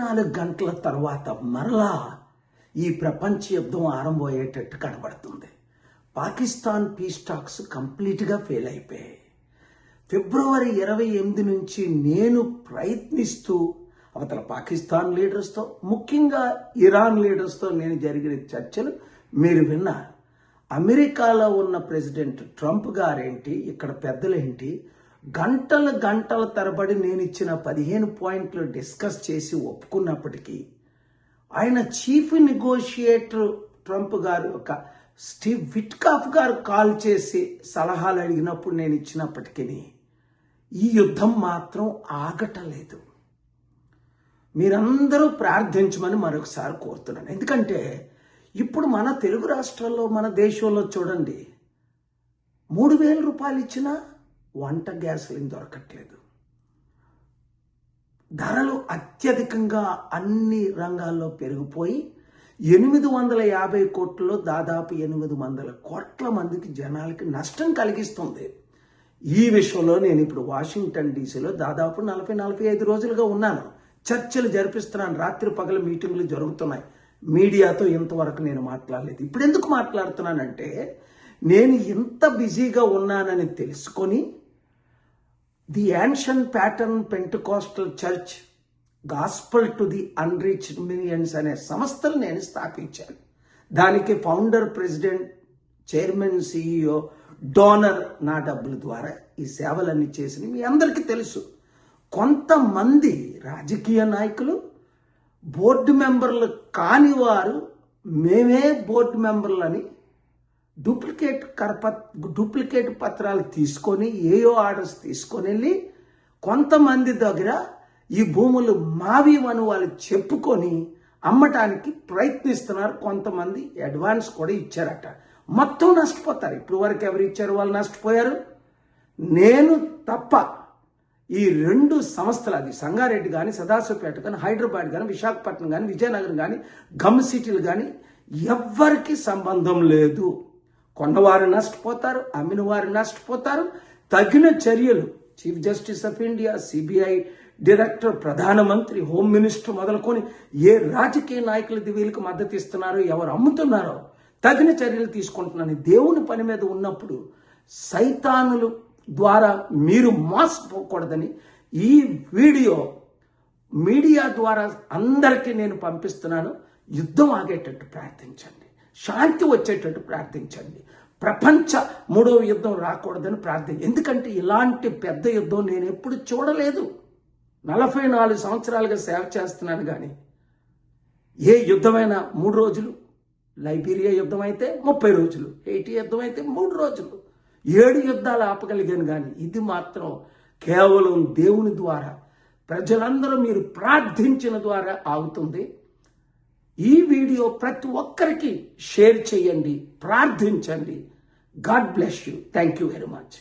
24 గంటల తర్వాత మరలా ఈ ప్రపంచ యుద్ధం ఆరంభమయ్యేటట్టు కనబడుతుంది. పాకిస్తాన్ పీస్ టాక్స్ కంప్లీట్గా ఫెయిల్ అయిపోయాయి. ఫిబ్రవరి 28 నుంచి నేను ప్రయత్నిస్తూ అవతల పాకిస్తాన్ లీడర్స్తో, ముఖ్యంగా ఇరాన్ లీడర్స్తో నేను జరిగిన చర్చలు మీరు విన్నారు. అమెరికాలో ఉన్న ప్రెసిడెంట్ ట్రంప్ గారేంటి, ఇక్కడ పెద్దలేంటి, గంటల తరబడి నేను ఇచ్చిన 15 పాయింట్లు డిస్కస్ చేసి ఒప్పుకున్నప్పటికీ ఆయన చీఫ్ నెగోషియేటర్ ట్రంప్ గారు ఒక స్టీవ్ విట్కాఫ్ గారు కాల్ చేసి సలహాలు అడిగినప్పుడు నేను ఇచ్చినప్పటికీ ఈ యుద్ధం మాత్రం ఆగటలేదు. మీరందరూ ప్రార్థించమని మరొకసారి కోరుతున్నాను. ఎందుకంటే ఇప్పుడు మన తెలుగు రాష్ట్రాల్లో, మన దేశంలో చూడండి, 3,000 రూపాయలు ఇచ్చినా వంట గ్యాసులు దొరకట్లేదు. ధరలు అత్యధికంగా అన్ని రంగాల్లో పెరిగిపోయి 850 కోట్లలో దాదాపు 800 కోట్ల మందికి జనాలకి నష్టం కలిగిస్తుంది. ఈ విషయంలో నేను ఇప్పుడు వాషింగ్టన్ డీసీలో దాదాపు 40-45 రోజులుగా ఉన్నాను. చర్చలు జరిపిస్తున్నాను. రాత్రి పగలు మీటింగ్లు జరుగుతున్నాయి. మీడియాతో ఇంతవరకు నేను మాట్లాడలేదు. ఇప్పుడు ఎందుకు మాట్లాడుతున్నానంటే, నేను ఇంత బిజీగా ఉన్నానని తెలుసుకొని the ancient pattern Pentecostal church gospel to the unreached millions అనే సంస్థలు నేను స్థాపించాను. దానికి founder, president, chairman, CEO, donor నా డబ్బుల ద్వారా ఈ సేవలన్నీ చేసిన మీ అందరికీ తెలుసు. కొంతమంది రాజకీయ నాయకులు, బోర్డు మెంబర్లు కాని వారు మేమే బోర్డు మెంబర్లని డూప్లికేట్ పత్రాలు తీసుకొని, ఏయో ఆర్డర్స్ తీసుకొని వెళ్ళి కొంతమంది దగ్గర ఈ భూములు మావి అని వాళ్ళు చెప్పుకొని అమ్మటానికి ప్రయత్నిస్తున్నారు. కొంతమంది అడ్వాన్స్ కూడా ఇచ్చారట. మొత్తం నష్టపోతారు. ఇప్పుడు వరకు ఎవరు ఇచ్చారు? వాళ్ళు నష్టపోయారు. నేను తప్ప ఈ 2 సంస్థలు, అది సంగారెడ్డి కానీ, సదాశివపేట కానీ, హైదరాబాద్ కానీ, విశాఖపట్నం కానీ, విజయనగరం కానీ, గమ్ సిటీలు కానీ ఎవ్వరికి సంబంధం లేదు. కొన్నవారు నష్టపోతారు, అమ్మిన వారు నష్టపోతారు. తగిన చర్యలు chief justice of India, CBI director, ప్రధానమంత్రి, హోమ్ మినిస్టర్ మొదలుకొని ఏ రాజకీయ నాయకులు వీళ్ళకి మద్దతు ఇస్తున్నారో, ఎవరు అమ్ముతున్నారో తగిన చర్యలు తీసుకుంటున్నాను. దేవుని పని మీద ఉన్నప్పుడు సైతానులు ద్వారా మీరు మోసపోకూడదని ఈ వీడియో మీడియా ద్వారా అందరికీ నేను పంపిస్తున్నాను. యుద్ధం ఆగేటట్టు ప్రార్థించండి, శాంతి వచ్చేటట్టు ప్రార్థించండి, ప్రపంచ 3వ యుద్ధం రాకూడదని ప్రార్థించండి. ఎందుకంటే ఇలాంటి పెద్ద యుద్ధం నేను ఎప్పుడు చూడలేదు. 44 సంవత్సరాలుగా సేవ చేస్తున్నాను. కానీ ఏ యుద్ధమైనా 3 రోజులు, లైబీరియా యుద్ధం అయితే 30 రోజులు, హైటీ యుద్ధం అయితే 3 రోజులు, 7 యుద్ధాలు ఆపగలిగాను. కానీ ఇది మాత్రం కేవలం దేవుని ద్వారా, ప్రజలందరూ మీరు ప్రార్థించిన ద్వారా ఆగుతుంది. ఈ వీడియో ప్రతి ఒక్కరికి షేర్ చేయండి, ప్రార్థించండి. God bless you. Thank you very much.